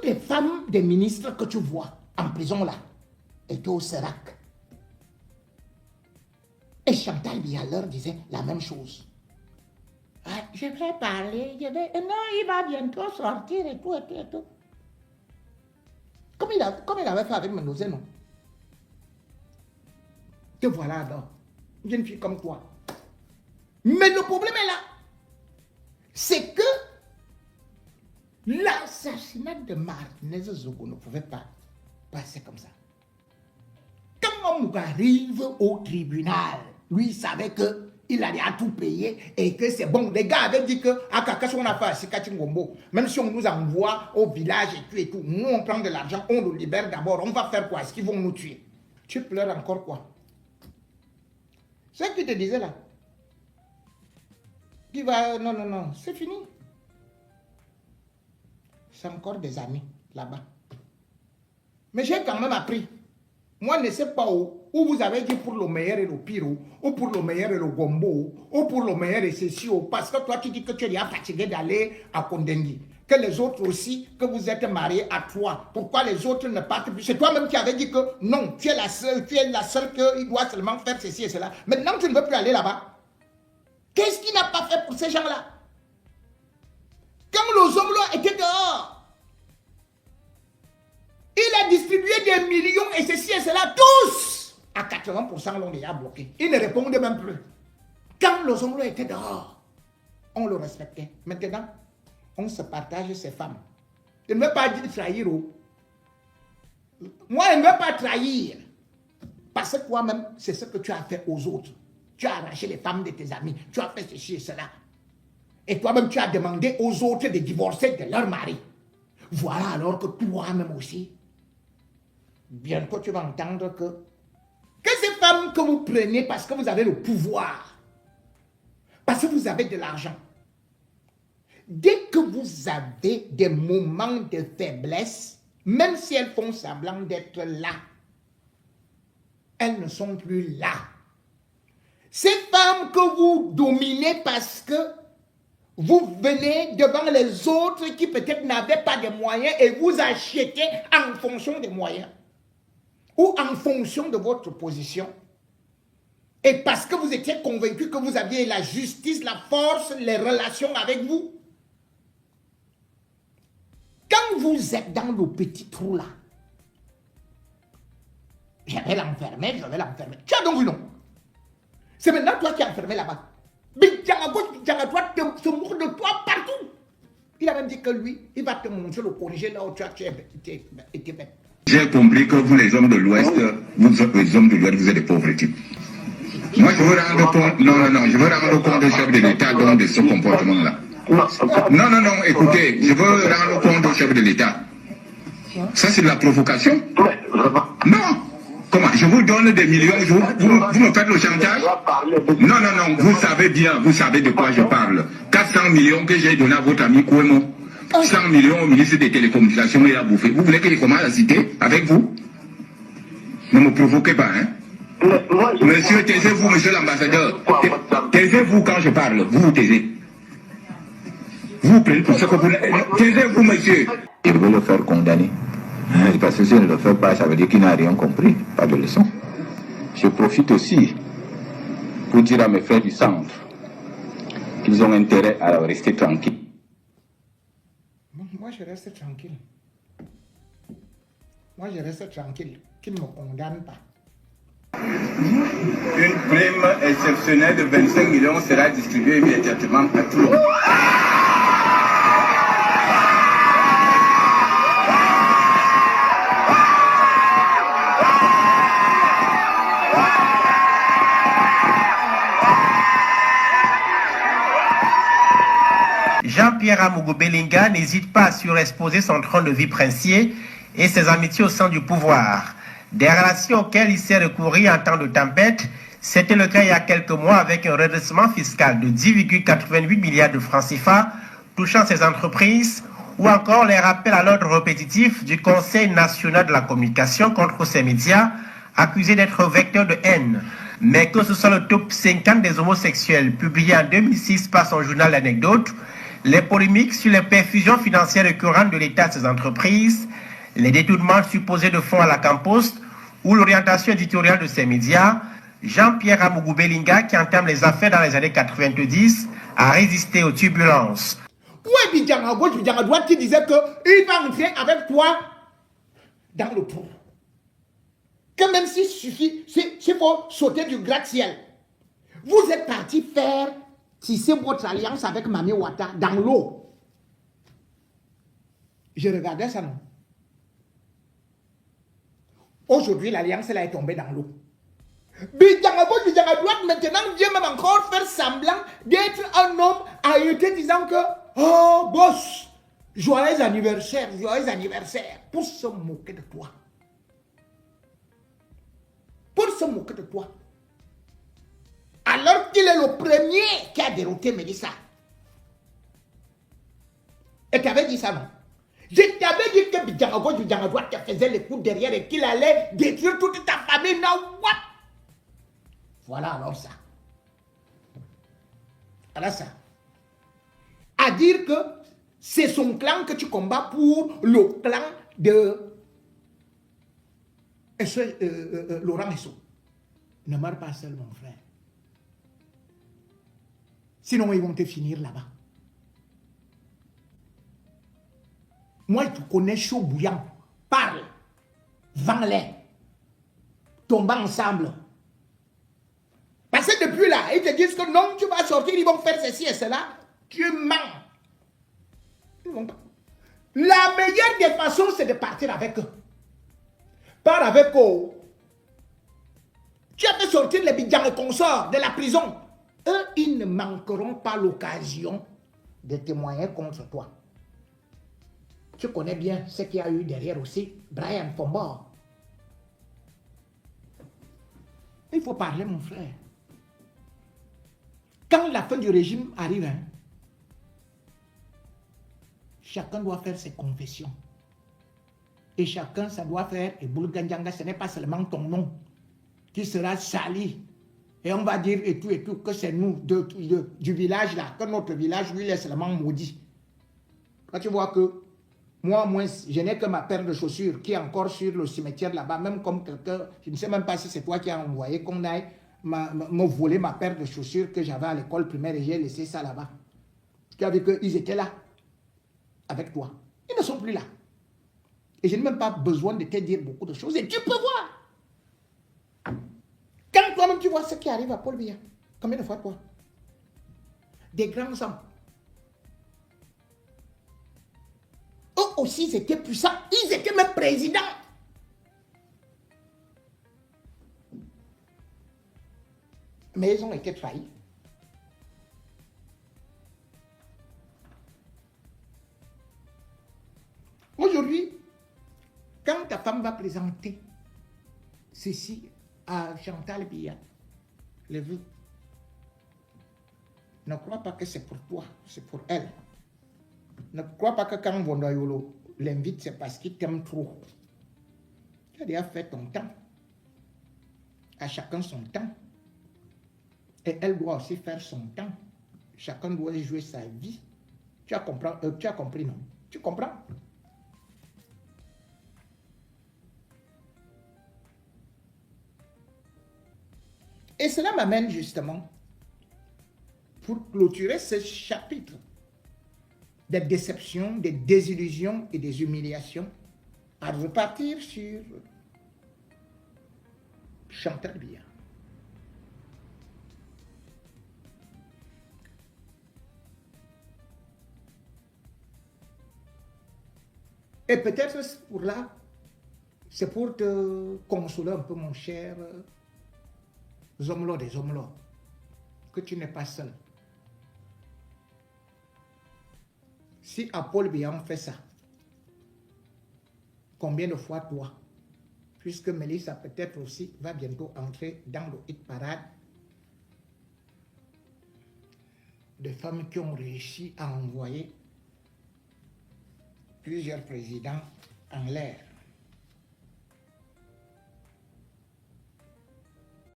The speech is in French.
les femmes des ministres que tu vois en prison là étaient au Serac. Et Chantal Biya leur disait la même chose. Ah, je vais parler, non, il va bientôt sortir et tout, et tout, et tout. Comme il avait fait avec Mendoza, non? Te voilà donc, une jeune fille comme toi. Mais le problème est là. C'est que l'assassinat de Martinez Zogo ne pouvait pas passer comme ça. Quand on arrive au tribunal, lui il savait qu'il allait à tout payer et que c'est bon. Les gars avaient dit que qu'est-ce qu'on a fait à Sikachingombo, même si on nous envoie au village et tout, nous on prend de l'argent, on nous libère d'abord, on va faire quoi? Est-ce qu'ils vont nous tuer? Tu pleures encore quoi? C'est ce qu'il te disait là. Qui va, non, c'est fini. C'est encore des amis là-bas. Mais j'ai quand même appris. Moi, je ne sais pas où vous avez dit pour le meilleur et le pire, ou pour le meilleur et le gombo, ou pour le meilleur et ceci, parce que toi, tu dis que tu es déjà fatigué d'aller à Kondengi. Que les autres aussi, que vous êtes mariés à toi. Pourquoi les autres ne partent plus? C'est toi-même qui avais dit que non, tu es la seule qu'il doit seulement faire ceci et cela. Maintenant, tu ne veux plus aller là-bas. Qu'est-ce qu'il n'a pas fait pour ces gens-là? Quand le Zomlo était dehors, il a distribué des millions et ceci et cela, tous à 80% l'ont déjà bloqué. Il ne répondait même plus. Quand le Zomlo était dehors, on le respectait. Maintenant, on se partage ses femmes. Je ne veux pas dire trahir. Moi, je ne veux pas trahir. Parce que toi-même, c'est ce que tu as fait aux autres. Tu as arraché les femmes de tes amis. Tu as fait ceci et cela. Et toi-même, tu as demandé aux autres de divorcer de leur mari. Voilà alors que toi-même aussi, bientôt tu vas entendre que ces femmes que vous prenez parce que vous avez le pouvoir, parce que vous avez de l'argent, dès que vous avez des moments de faiblesse, même si elles font semblant d'être là, elles ne sont plus là. Ces femmes que vous dominez parce que vous venez devant les autres qui peut-être n'avaient pas de moyens et vous achetez en fonction des moyens ou en fonction de votre position. Et parce que vous étiez convaincu que vous aviez la justice, la force, les relations avec vous. Quand vous êtes dans le petit trou là, je vais l'enfermer. Tu as donc vu non? C'est maintenant toi qui es enfermé là-bas. Bidjanga gauche, Bidjanga droite, se moque de toi partout. Il a même dit que lui, il va te montrer le corriger là où tu étais bête. J'ai compris que vous, les hommes de l'Ouest, vous êtes des pauvres types. Moi, je veux rendre compte, je veux rendre compte du chef de l'État de ce comportement-là. Non, écoutez, je veux rendre compte au chef de l'État. Ça, c'est de la provocation? Non. Comment? Je vous donne des millions, vous me faites le chantage? Non, vous savez bien, vous savez de quoi je parle. 400 millions que j'ai donné à votre ami Kouemo. 100 millions au ministre des Télécommunications, il a bouffé. Vous voulez que je commence à citer avec vous? Ne me provoquez pas, hein? Monsieur, taisez-vous, monsieur l'ambassadeur. Taisez-vous quand je parle. Vous vous taisez. Vous prenez pour ce que vous... Taisez-vous, monsieur. Il veut le faire condamner. Parce que s'il ne le fait pas, ça veut dire qu'il n'a rien compris. Pas de leçon. Je profite aussi pour dire à mes frères du centre qu'ils ont intérêt à rester tranquilles. Moi, je reste tranquille. Moi, je reste tranquille. Qu'ils ne me condamnent pas. Une prime exceptionnelle de 25 millions sera distribuée immédiatement à tout le monde. Jean-Pierre Amougou Belinga n'hésite pas à surexposer son trône de vie princier et ses amitiés au sein du pouvoir. Des relations auxquelles il s'est recouru en temps de tempête, c'était le cas il y a quelques mois avec un redressement fiscal de 10,88 milliards de francs CFA touchant ses entreprises ou encore les rappels à l'ordre répétitif du Conseil national de la communication contre ces médias accusés d'être vecteurs de haine. Mais que ce soit le top 50 des homosexuels publié en 2006 par son journal L'Anecdote, les polémiques sur les perfusions financières récurrentes de l'État à ces entreprises, les détournements supposés de fonds à la Campost ou l'orientation éditoriale de ces médias, Jean-Pierre Amougou Belinga, qui entame les affaires dans les années 90, a résisté aux turbulences. Où est Bidjan à gauche, Bidjan à droite qui disait qu'il va entrer avec toi dans le trou? Que même s'il suffit, s'il faut sauter du gratte-ciel, vous êtes parti faire tisser votre alliance avec Mami Ouattara dans l'eau. Je regardais ça, non? Aujourd'hui, l'alliance, elle est tombée dans l'eau. Bidjan à gauche, Bidjan à droite, maintenant, vient même encore faire semblant d'être un homme à été disant que, oh, boss, joyeux anniversaire, pour se moquer de toi. Pour se moquer de toi. Alors qu'il est le premier qui a dérouté Mélissa. Et tu avais dit ça, non? Je t'avais dit que Bidjan à gauche, Bidjan à droite, qui faisait les coups derrière et qu'il allait détruire toute ta famille. Non, what? Voilà alors ça. Voilà ça. À dire que c'est son clan que tu combats pour le clan de Laurent Esso. Ne meurs pas seul, mon frère. Sinon, ils vont te finir là-bas. Moi, tu connais chaud bouillant. Parle. Vends-les. Tombant ensemble. Parce que depuis là, ils te disent que non, tu vas sortir, ils vont faire ceci et cela. Tu mens. Ils vont pas. La meilleure des façons, c'est de partir avec eux. Pars avec eux. Tu as fait sortir les Bidjan et consorts de la prison. Eux, ils ne manqueront pas l'occasion de témoigner contre toi. Tu connais bien ce qu'il y a eu derrière aussi, Brian Fombor. Il faut parler, mon frère. Quand la fin du régime arrive, hein, chacun doit faire ses confessions. Et chacun, ça doit faire, et Boulgandjanga, ce n'est pas seulement ton nom qui sera sali. Et on va dire et tout, que c'est nous, du village là, que notre village, lui, est seulement maudit. Quand tu vois que moi, je n'ai que ma paire de chaussures qui est encore sur le cimetière là-bas, même comme quelqu'un, je ne sais même pas si c'est toi qui as envoyé qu'on aille me voler ma paire de chaussures que j'avais à l'école primaire et j'ai laissé ça là-bas. Tu as vu qu'ils étaient là, avec toi. Ils ne sont plus là. Et je n'ai même pas besoin de te dire beaucoup de choses. Et tu peux voir. Quand toi-même tu vois ce qui arrive à Paul Biya, combien de fois toi? Des grands hommes. Eux aussi, ils étaient puissants. Ils étaient même présidents. Mais ils ont été trahis. Aujourd'hui, quand ta femme va présenter ceci à Chantal Biya, le vu, ne crois pas que c'est pour toi, c'est pour elle. Ne crois pas que quand Vondoyolo l'invite, c'est parce qu'il t'aime trop. Tu as déjà fait ton temps. À chacun son temps. Et elle doit aussi faire son temps. Chacun doit jouer sa vie. Tu as compris, non? Tu comprends? Et cela m'amène justement, pour clôturer ce chapitre, des déceptions, des désillusions et des humiliations, à repartir sur Chantal Biya. Et peut-être pour là, c'est pour te consoler un peu, mon cher Zomlo des Zomlo, que tu n'es pas seul. Si à Paul Biya on fait ça, combien de fois toi? Puisque Mélissa peut-être aussi va bientôt entrer dans le hit parade de femmes qui ont réussi à envoyer plusieurs présidents en l'air.